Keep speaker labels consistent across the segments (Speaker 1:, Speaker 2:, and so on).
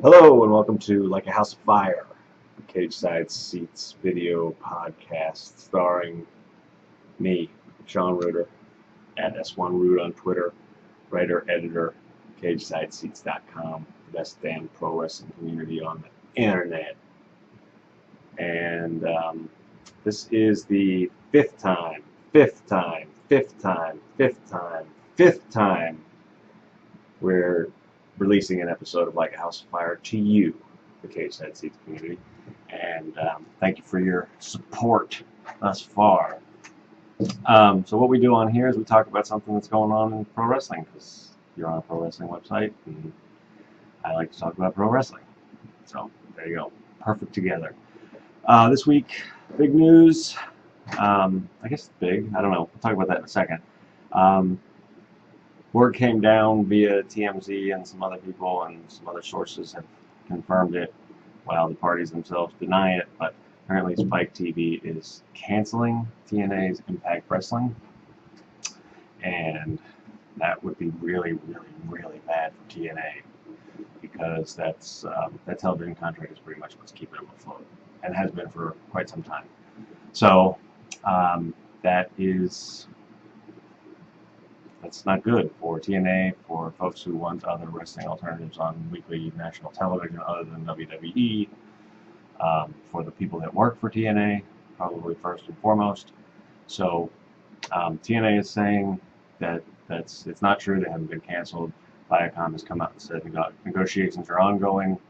Speaker 1: Hello and welcome to Like a House of Fire, a Cage Side Seats video podcast starring me, Sean Rueter, at S1Root on Twitter, writer, editor, CageSideSeats.com, the best damn pro wrestling community on the internet. And this is the fifth time we're releasing an episode of Like a House of Fire to you, the Cage Side Seats community. And thank you for your support thus far. So what we do on here is we talk about something that's going on in pro wrestling, because you're on a pro wrestling website, and I like to talk about pro wrestling. So there you go. Perfect together. This week, big news. I guess it's big. I don't know. We'll talk about that in a second. Word came down via TMZ and some other people, and some other sources have confirmed it, while the parties themselves deny it. But apparently Spike TV is canceling TNA's Impact Wrestling, and that would be really, really, really bad for TNA, because that television contract is pretty much what's keeping them afloat, and has been for quite some time. So that's not good for TNA, for folks who want other wrestling alternatives on weekly national television other than WWE, for the people that work for TNA, probably first and foremost. So TNA is saying that it's not true. They haven't been canceled. Viacom has come out and said negotiations are ongoing.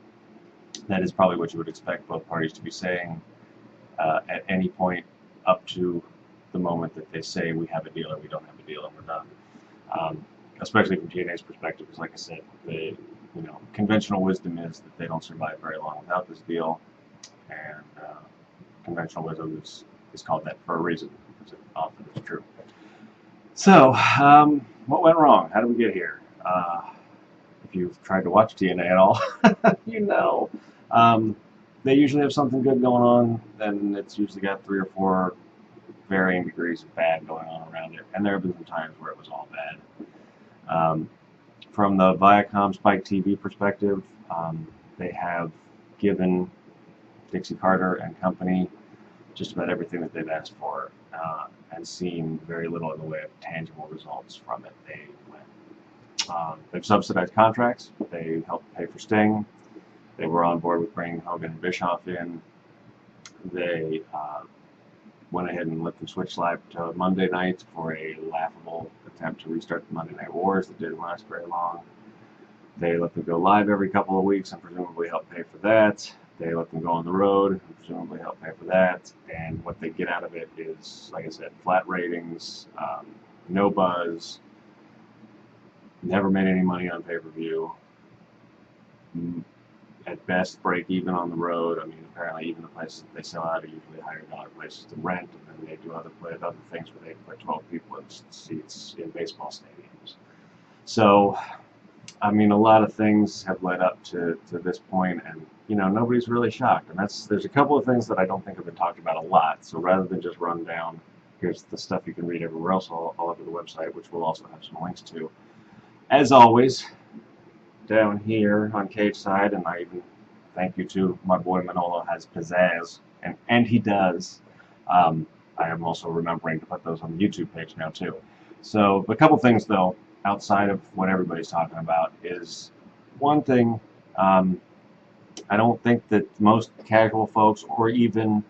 Speaker 1: That is probably what you would expect both parties to be saying at any point up to the moment that they say we have a deal or we don't have a deal and we're done. Especially from TNA's perspective, because like I said, conventional wisdom is that they don't survive very long without this deal, and conventional wisdom is called that for a reason, because it often is true. So, what went wrong? How did we get here? If you've tried to watch TNA at all, you know. They usually have something good going on, and it's usually got 3 or 4 varying degrees of bad going on around it, and there have been some times where it was all bad. From the Viacom Spike TV perspective, they have given Dixie Carter and company just about everything that they've asked for, and seen very little in the way of tangible results from it. They've subsidized contracts. They helped pay for Sting. They were on board with bringing Hogan and Bischoff in. They went ahead and let them switch live to Monday nights for a laughable attempt to restart the Monday Night Wars that didn't last very long. They let them go live every couple of weeks and presumably help pay for that. They let them go on the road and presumably help pay for that. And what they get out of it is, like I said, flat ratings, no buzz, never made any money on pay-per-view. At best, break even on the road. I mean, apparently even the places that they sell out are usually higher dollar places to rent, and then they do other things where they put 12 people in seats in baseball stadiums. So, I mean, a lot of things have led up to this point, and nobody's really shocked. And there's a couple of things that I don't think have been talked about a lot. So rather than just run down, here's the stuff you can read everywhere else all over the website, which we'll also have some links to. As always, down here on Cage Side, and I even thank you to my boy Manolo has pizzazz, and he does. I am also remembering to put those on the YouTube page now too. So a couple things though, outside of what everybody's talking about, is one thing. I don't think that most casual folks or even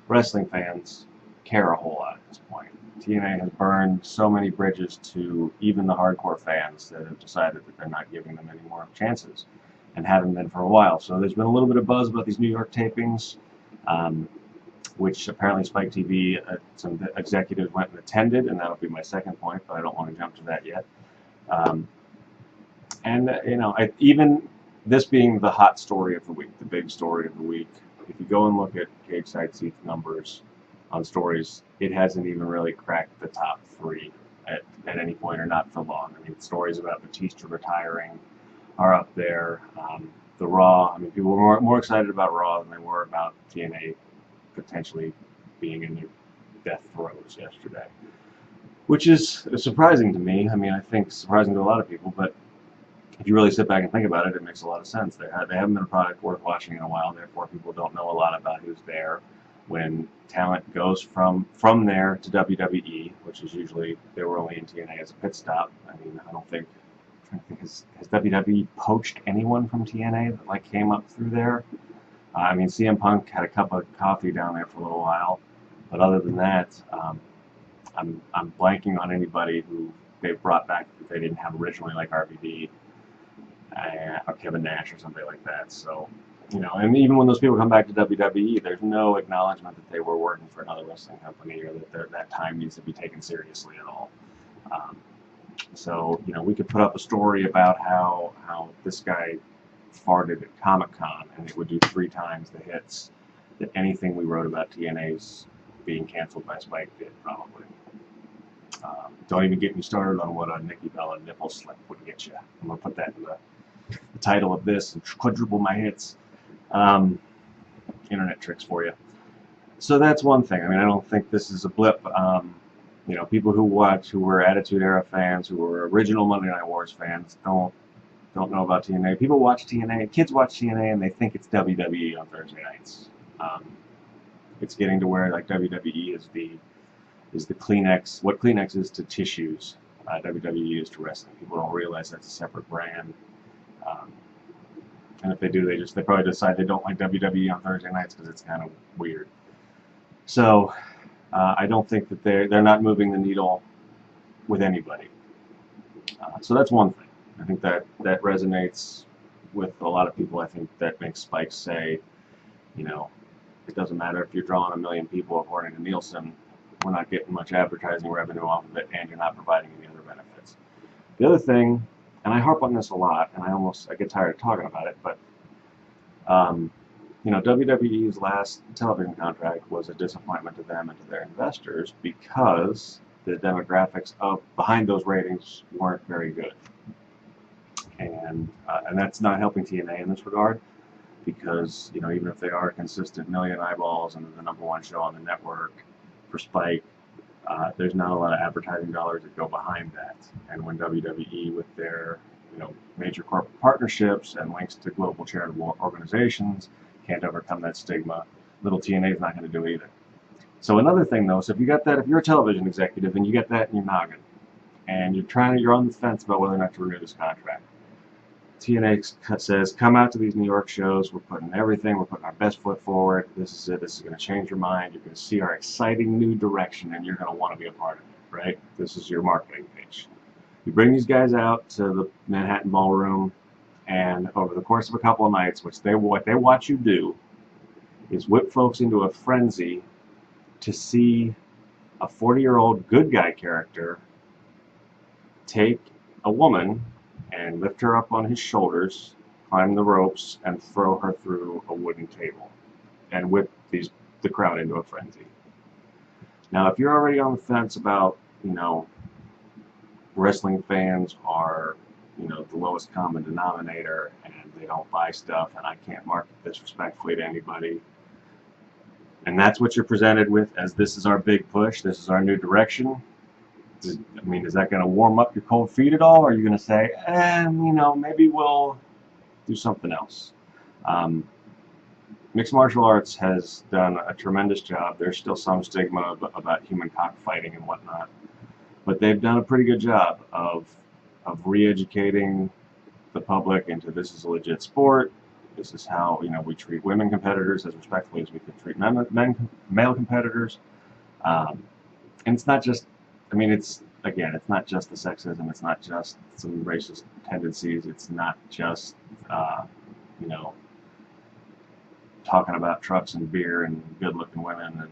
Speaker 1: wrestling fans care a whole lot at this point. TNA has burned so many bridges to even the hardcore fans that have decided that they're not giving them any more chances, and haven't been for a while. So there's been a little bit of buzz about these New York tapings, which apparently Spike TV, some executives went and attended, and that'll be my second point, but I don't want to jump to that yet. Even this being the hot story of the week, the big story of the week, if you go and look at Cage Side Seats numbers on stories, it hasn't even really cracked the top 3 at any point, or not for long. I mean, stories about Batista retiring are up there. The Raw, I mean, people were more excited about Raw than they were about TNA potentially being in their death throes yesterday, which is surprising to me. I mean, I think surprising to a lot of people, but if you really sit back and think about it, it makes a lot of sense. They haven't been a product worth watching in a while, therefore people don't know a lot about who's there. When talent goes from there to WWE, which is usually, they were only in TNA as a pit stop. I mean, I don't think, has WWE poached anyone from TNA that like came up through there? I mean, CM Punk had a cup of coffee down there for a little while, but other than that, I'm blanking on anybody who they brought back that they didn't have originally, like RVD or Kevin Nash or somebody like that. So, you know, and even when those people come back to WWE, there's no acknowledgement that they were working for another wrestling company or that that time needs to be taken seriously at all. So, you know, we could put up a story about how this guy farted at Comic-Con and it would do 3 times the hits that anything we wrote about TNA's being canceled by Spike did, probably. Don't even get me started on what a Nikki Bella nipple slip would get you. I'm going to put that in the title of this and quadruple my hits. Internet tricks for you. So that's one thing. I mean, I don't think this is a blip. You know, people who were Attitude Era fans, who were original Monday Night Wars fans, don't know about TNA. People watch TNA, kids watch TNA, and they think it's WWE on Thursday nights. It's getting to where like WWE is the Kleenex, what Kleenex is to tissues, WWE is to wrestling. People don't realize that's a separate brand. And if they do, they probably decide they don't like WWE on Thursday nights because it's kind of weird. So I don't think that they're not moving the needle with anybody. So that's one thing. I think that resonates with a lot of people. I think that makes Spike say, you know, it doesn't matter if you're drawing 1 million people according to Nielsen, we're not getting much advertising revenue off of it, and you're not providing any other benefits. The other thing, and I harp on this a lot, and I get tired of talking about it, but you know, WWE's last television contract was a disappointment to them and to their investors because the demographics behind those ratings weren't very good, and that's not helping TNA in this regard, because, you know, even if they are a consistent million eyeballs and the #1 show on the network for Spike, there's not a lot of advertising dollars that go behind that. And when WWE, with their, you know, major corporate partnerships and links to global charitable organizations, can't overcome that stigma, little TNA is not going to do either. So another thing though, so if you got that, if you're a television executive and you get that in your noggin, and you're on the fence about whether or not to renew this contract, TNA says, come out to these New York shows, we're putting everything, we're putting our best foot forward, this is it, this is going to change your mind, you're going to see our exciting new direction, and you're going to want to be a part of it, right? This is your marketing pitch. You bring these guys out to the Manhattan Ballroom, and over the course of a couple of nights, what they watch you do is whip folks into a frenzy to see a 40-year-old good guy character take a woman and lift her up on his shoulders, climb the ropes, and throw her through a wooden table, and whip the crowd into a frenzy. Now, if you're already on the fence about, you know, wrestling fans are, you know, the lowest common denominator, and they don't buy stuff, and I can't market this respectfully to anybody, and that's what you're presented with as this is our big push, this is our new direction, I mean, is that going to warm up your cold feet at all, or are you going to say, you know, maybe we'll do something else? Mixed martial arts has done a tremendous job. There's still some stigma about human cockfighting and whatnot, but they've done a pretty good job of re-educating the public into this is a legit sport. This is how, you know, we treat women competitors as respectfully as we could treat male competitors. And it's not just, I mean, it's not just the sexism, it's not just some racist tendencies, it's not just, you know, talking about trucks and beer and good-looking women, and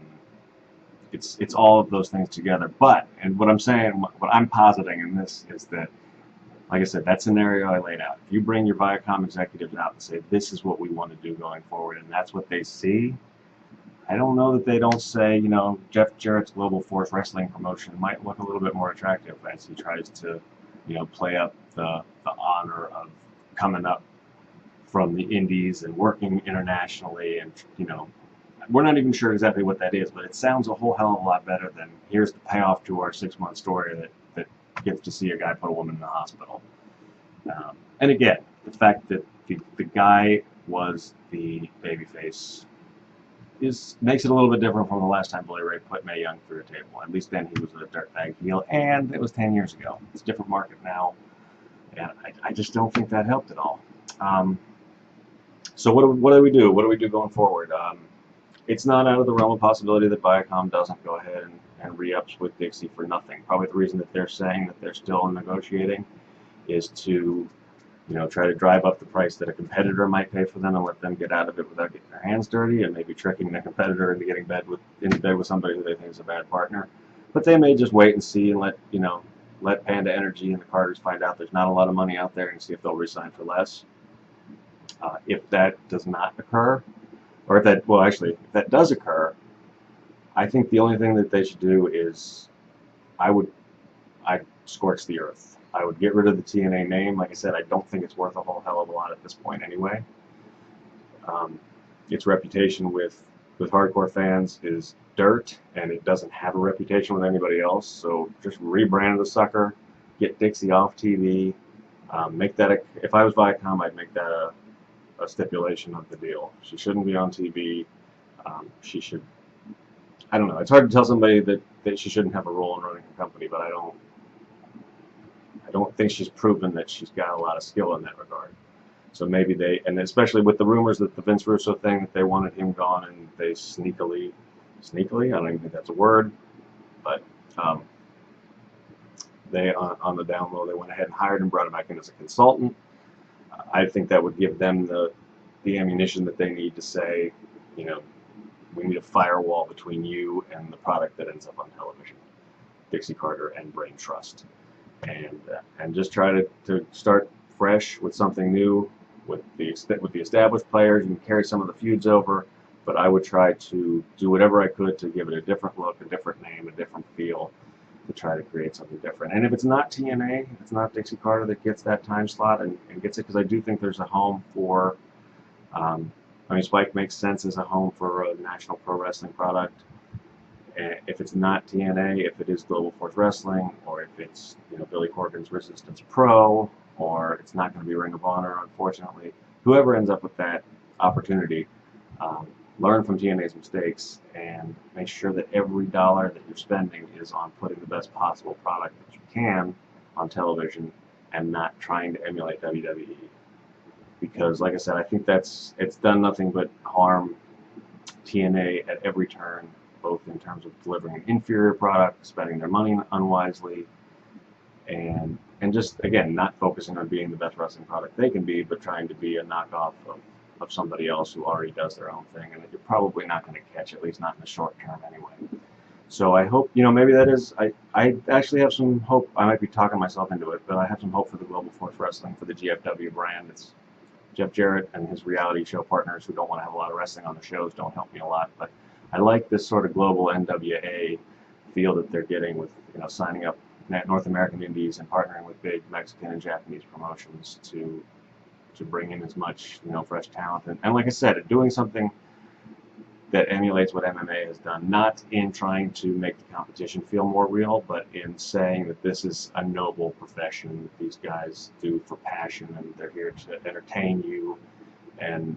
Speaker 1: it's all of those things together. But, and what I'm saying, what I'm positing in this is that, like I said, that scenario I laid out, if you bring your Viacom executives out and say, this is what we want to do going forward, and that's what they see, I don't know that they don't say, you know, Jeff Jarrett's Global Force Wrestling promotion might look a little bit more attractive as he tries to, you know, play up the honor of coming up from the indies and working internationally, and, you know, we're not even sure exactly what that is, but it sounds a whole hell of a lot better than here's the payoff to our 6-month story that gets to see a guy put a woman in the hospital. And again, the fact that the guy was the babyface makes it a little bit different from the last time Bully Ray put Mae Young through a table. At least then he was a dirtbag heel, and it was 10 years ago. It's a different market now, and I just don't think that helped at all. So what do we do? What do we do going forward? It's not out of the realm of possibility that Viacom doesn't go ahead and re-ups with Dixie for nothing. Probably the reason that they're saying that they're still negotiating is to, try to drive up the price that a competitor might pay for them and let them get out of it without getting their hands dirty, and maybe tricking the competitor into getting into bed with somebody who they think is a bad partner. But they may just wait and see and let Panda Energy and the Carters find out there's not a lot of money out there and see if they'll resign for less. If that does not occur, or if that does occur, I think the only thing that they should do is I'd scorch the earth. I would get rid of the TNA name. Like I said, I don't think it's worth a whole hell of a lot at this point anyway. Its reputation with hardcore fans is dirt, and it doesn't have a reputation with anybody else. So just rebrand the sucker, get Dixie off TV, make that if I was Viacom, I'd make that a stipulation of the deal. She shouldn't be on TV. She should. I don't know. It's hard to tell somebody that she shouldn't have a role in running a company, but I don't think she's proven that she's got a lot of skill in that regard. So maybe and especially with the rumors that the Vince Russo thing, that they wanted him gone, and they sneakily, I don't even think that's a word, but they, on the down low, they went ahead and hired him, brought him back in as a consultant. I think that would give them the ammunition that they need to say, we need a firewall between you and the product that ends up on television, Dixie Carter and Brain Trust. And just try to start fresh with something new with the established players. You can carry some of the feuds over, but I would try to do whatever I could to give it a different look, a different name, a different feel, to try to create something different. And if it's not TNA, if it's not Dixie Carter that gets that time slot and gets it, because I do think there's a home for, Spike makes sense as a home for a national pro wrestling product. If it's not TNA, if it is Global Force Wrestling, or if it's Billy Corgan's Resistance Pro, or it's not going to be Ring of Honor, unfortunately, whoever ends up with that opportunity, learn from TNA's mistakes and make sure that every dollar that you're spending is on putting the best possible product that you can on television and not trying to emulate WWE. Because, like I said, I think it's done nothing but harm TNA at every turn, both in terms of delivering an inferior product, spending their money unwisely, and just, again, not focusing on being the best wrestling product they can be, but trying to be a knockoff of somebody else who already does their own thing, and that you're probably not going to catch, at least not in the short term anyway. So I hope, maybe that is, I actually have some hope. I might be talking myself into it, but I have some hope for the Global Force Wrestling, for the GFW brand. It's Jeff Jarrett and his reality show partners who don't want to have a lot of wrestling on the shows don't help me a lot, but I like this sort of global NWA feel that they're getting with, signing up North American indies and partnering with big Mexican and Japanese promotions to bring in as much, fresh talent. And like I said, doing something that emulates what MMA has done, not in trying to make the competition feel more real, but in saying that this is a noble profession that these guys do for passion, and they're here to entertain you and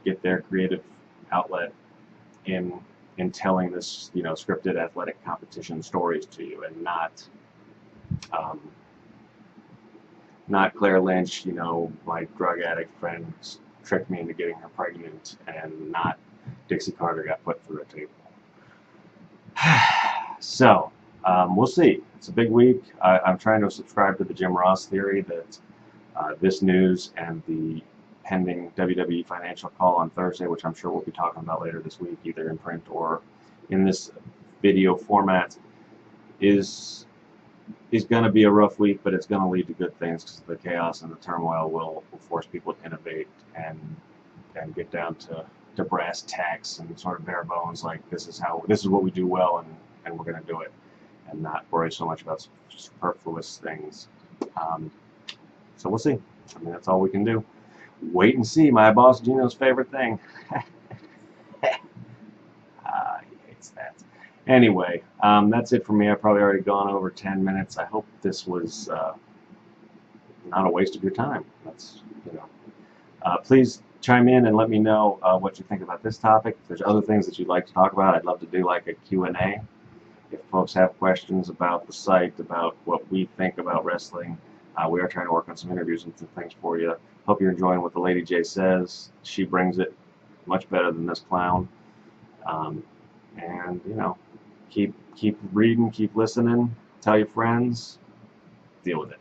Speaker 1: get their creative outlet in telling this, scripted athletic competition stories to you, and not Claire Lynch, my drug addict friend tricked me into getting her pregnant, and not Dixie Carter got put through a table. So, we'll see. It's a big week. I'm trying to subscribe to the Jim Ross theory that this news and the pending WWE financial call on Thursday, which I'm sure we'll be talking about later this week, either in print or in this video format, is going to be a rough week, but it's going to lead to good things, because the chaos and the turmoil will force people to innovate and get down to brass tacks and sort of bare bones, like this is what we do well, and we're going to do it, and not worry so much about superfluous things. So we'll see. That's all we can do. Wait and see. My boss Gino's favorite thing. He hates that. Anyway, that's it for me. I've probably already gone over 10 minutes. I hope this was not a waste of your time. That's, you know. Please chime in and let me know what you think about this topic. If there's other things that you'd like to talk about, I'd love to do like a Q&A. If folks have questions about the site, about what we think about wrestling, we are trying to work on some interviews and some things for you. Hope you're enjoying what the Lady J says. She brings it much better than this clown. And, you know, keep reading, keep listening, tell your friends, deal with it.